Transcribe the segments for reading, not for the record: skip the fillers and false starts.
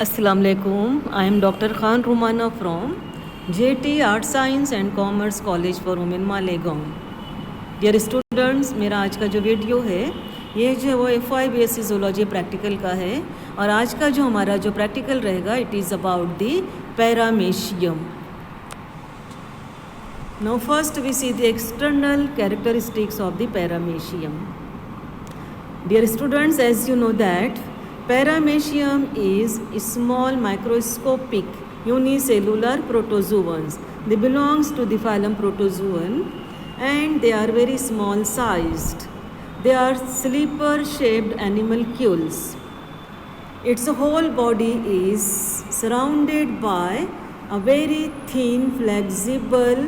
Assalamu alaikum. I am Dr. Khan Rumana from JT Art Science and Commerce College for Women Malegaon. Dear students, मेरा आज का जो video है ये जो है वो FY BSc ज़ूलॉजी प्रैक्टिकल का है और आज का जो हमारा जो प्रैक्टिकल रहेगा it is about the paramecium. Now first we see the external characteristics of the paramecium. Dear students, as you know that Paramecium is small microscopic unicellular protozoans. They belongs to the phylum Protozoan and they are very small sized. They are slipper shaped animalcules. Its whole body is surrounded by a very thin flexible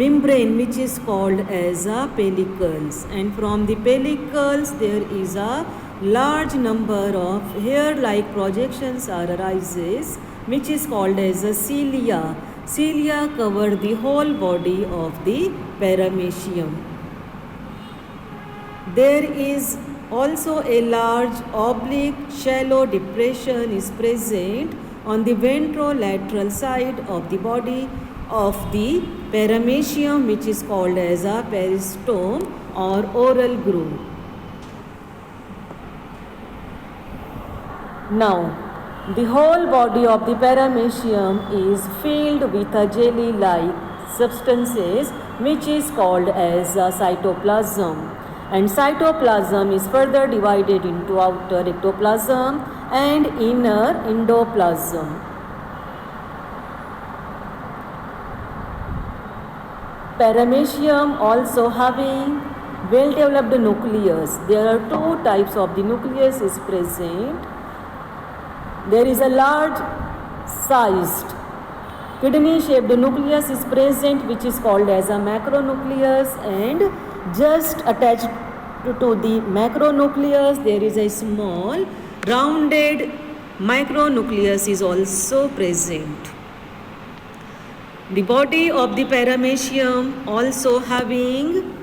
membrane which is called as a pellicles, and from the pellicles there is a large number of hair-like projections arises which is called as a cilia. Cilia cover the whole body of the paramecium. There is also a large oblique shallow depression is present on the ventrolateral side of the body of the paramecium which is called as a peristome or oral groove. Now, the whole body of the paramecium is filled with a jelly-like substances which is called as a cytoplasm. And cytoplasm is further divided into outer ectoplasm and inner endoplasm. Paramecium also having well-developed nucleus. There are two types of the nucleus is present. There is a large sized kidney shaped nucleus is present which is called as a macronucleus, and just attached to the macronucleus there is a small rounded micronucleus is also present. The body of the paramecium also having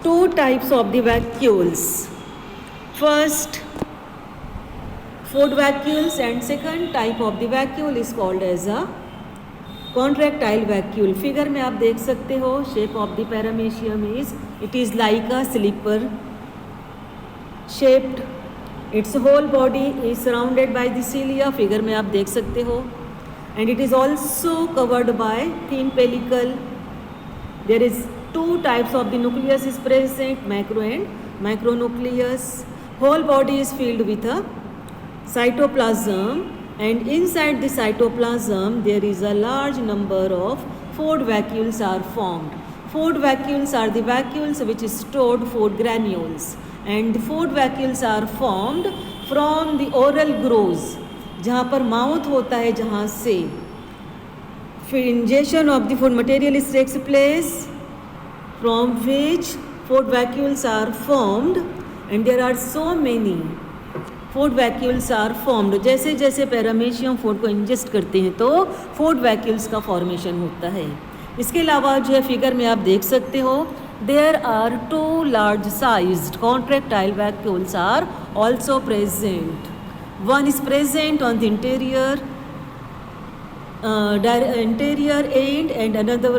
two types of the vacuoles. First, food vacuoles, and second type of the vacuole is called as a contractile vacuole. Figure में आप देख सकते हो shape of the paramecium is it is like a slipper shaped. Its whole body is surrounded by the cilia. Figure में आप देख सकते हो, and it is also covered by thin pellicle. There is two types of the nucleus is present, macro and micronucleus. Whole body is filled with a cytoplasm, and inside the cytoplasm there is a large number of food vacuoles are formed. Food vacuoles are the vacuoles which stored food granules, and the food vacuoles are formed from the oral grooves, जहाँ पर mouth होता है, जहाँ से ingestion of the food material is takes place, from which food vacuoles are formed, and there are so many food vacuoles are formed. जैसे जैसे paramecium food को ingest करते हैं तो फूड वैक्यूल्स का फॉर्मेशन होता है. इसके अलावा जो है फिगर में आप देख सकते हो there are two large sized contractile vacuoles are also present. One is present on the interior end and another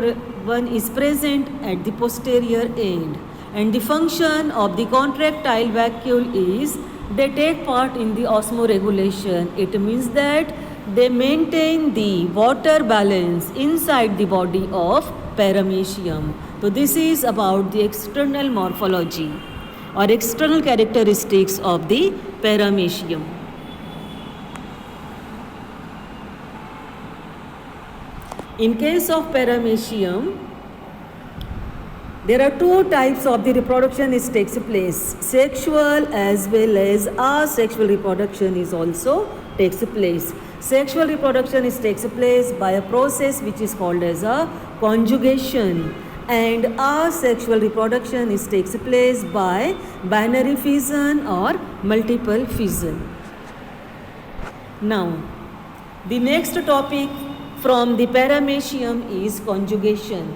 one is present at the posterior end. And the function of the contractile vacuole is they take part in the osmoregulation. It means that they maintain the water balance inside the body of paramecium. So this is about the external morphology or external characteristics of the paramecium. In case of paramecium, there are two types of the reproduction is takes place. Sexual as well as asexual reproduction is also takes place. Sexual reproduction is takes place by a process which is called as a conjugation, and asexual reproduction is takes place by binary fission or multiple fission. Now, the next topic from the paramecium is conjugation.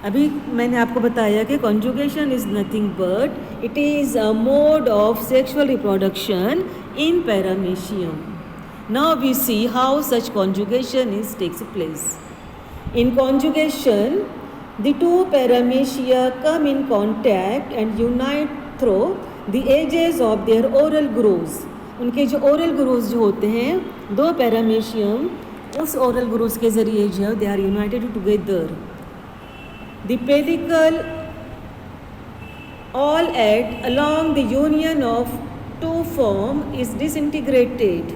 अभी मैंने आपको बताया कि conjugation is nothing but it is a mode of sexual reproduction in paramecium. Now we see how such conjugation takes place. In conjugation, the two paramecia come in contact and unite through the edges of their oral grooves. उनके जो oral grooves जो होते हैं, दो paramecium उस oral grooves के जरिए जो they are united together. The pellicle all at along the union of two form is disintegrated.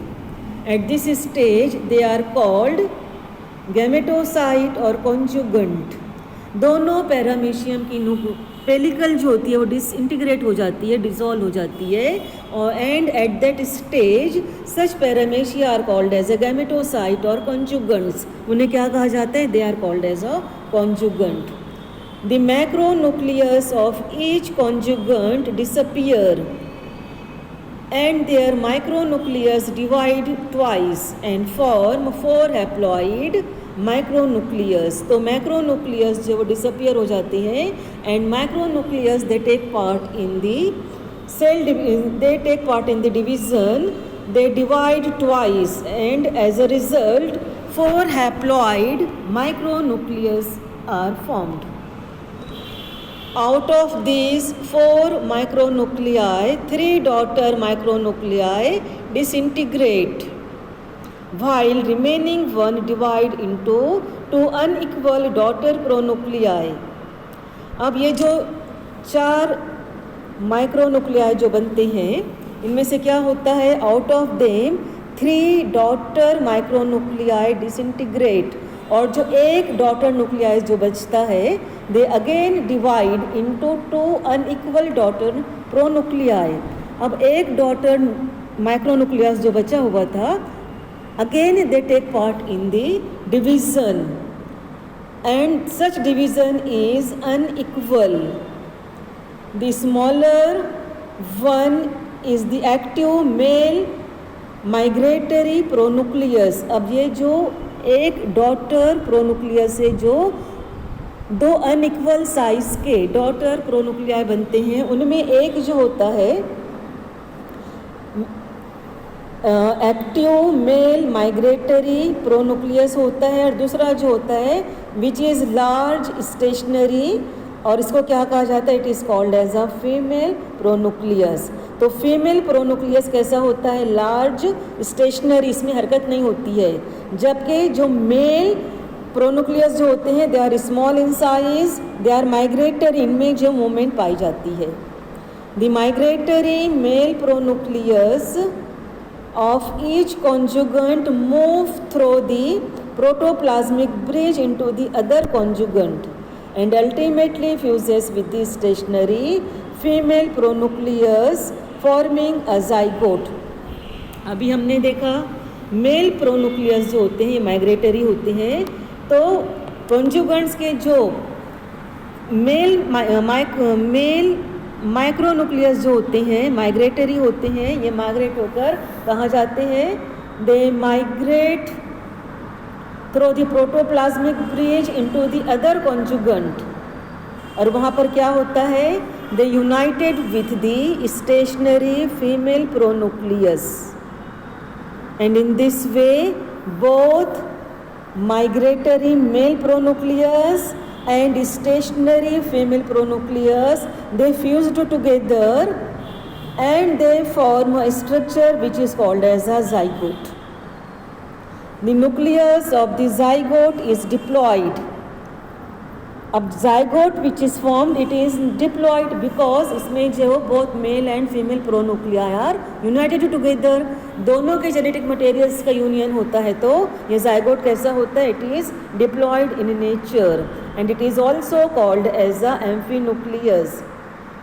At this stage they are called gametocyte और कॉन्जुगेंट. दोनों पैरामेशियम की पेलिकल जो होती है वो डिसइंटीग्रेट हो जाती है, डिसॉल्व हो जाती है, और and at that stage such paramecia are called as a gametocyte और कॉन्जुगेंट्स. उन्हें क्या कहा जाता है? They are called as a conjugant. The macronucleus of each conjugant disappear and their micronucleus divide twice and form four haploid micronucleus. तो macronucleus जो वो disappear हो जाते हैं and micronucleus they take part in the cell they take part in the division. They divide twice and as a result four haploid micronucleus are formed. Out of these four micronuclei, three daughter micronuclei disintegrate, while remaining one divide into two unequal daughter pronuclei. अब ये जो चार micronuclei जो बनते हैं, इनमें से क्या होता है? Out of them three daughter micronuclei disintegrate, और जो एक डॉटर न्यूक्लियाई जो बचता है they again divide into two unequal daughter pronuclei. अब एक डॉटर माइक्रोन्यूक्लियस जो बचा हुआ था, again they take part in the division and such division is unequal. The smaller one is the active male migratory pronucleus. अब ये जो एक डॉटर प्रोन्यूक्लियस से जो दो अनइक्वल साइज के डॉटर प्रोन्यूक्लियाई बनते हैं, उनमें एक जो होता है एक्टिव मेल माइग्रेटरी प्रोन्यूक्लियस होता है, और दूसरा जो होता है विच इज़ लार्ज स्टेशनरी, और इसको क्या कहा जाता है? It is called as a female pronucleus. तो फीमेल प्रोन्यूक्लियस कैसा होता है? लार्ज स्टेशनरी, इसमें हरकत नहीं होती है, जबकि जो मेल प्रोन्यूक्लियस जो होते हैं they are small in size, they are migratory, इनमें जो मूवमेंट पाई जाती है. The migratory male pronucleus of each conjugant move through the protoplasmic bridge into the other conjugant and ultimately fuses with the stationary female pronucleus forming a zygote. अभी हमने देखा mail pronucleus जो होते हैं ये माइग्रेटरी होते हैं, तो कॉन्जुगेंट्स के जो मेल माइक्रोन्यूक्लियस जो होते हैं माइग्रेटरी होते हैं, ये माइग्रेट होकर कहाँ जाते हैं? They migrate through the protoplasmic bridge into the other conjugant, और वहाँ पर क्या होता है? They united with the stationary female pronucleus, and in this way both migratory male pronucleus and stationary female pronucleus they fused together and they form a structure which is called as a zygote. The nucleus of the zygote is diploid. अब zygote which is formed it is diploid because इसमें जो both male and female pronuclei are united together, दोनों के genetic materials का union होता है, तो ये zygote कैसा होता है? It is diploid in nature and it is also called as a amphinucleus.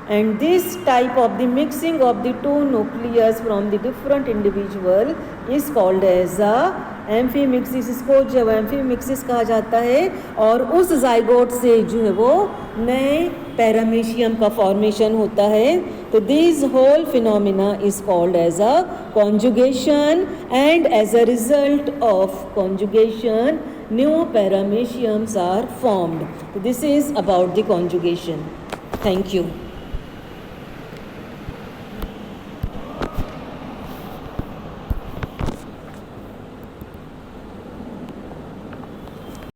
And this type of the mixing of the two nucleus from the different individual is called as a amphimixis. इसको जब amphimixis कहा जाता है और उस zygote से जो है वो नए पैरामीशियम का फॉर्मेशन होता है, तो this whole phenomena is called as a conjugation and as a result of conjugation new parameciums are formed. This is about the conjugation. Thank you.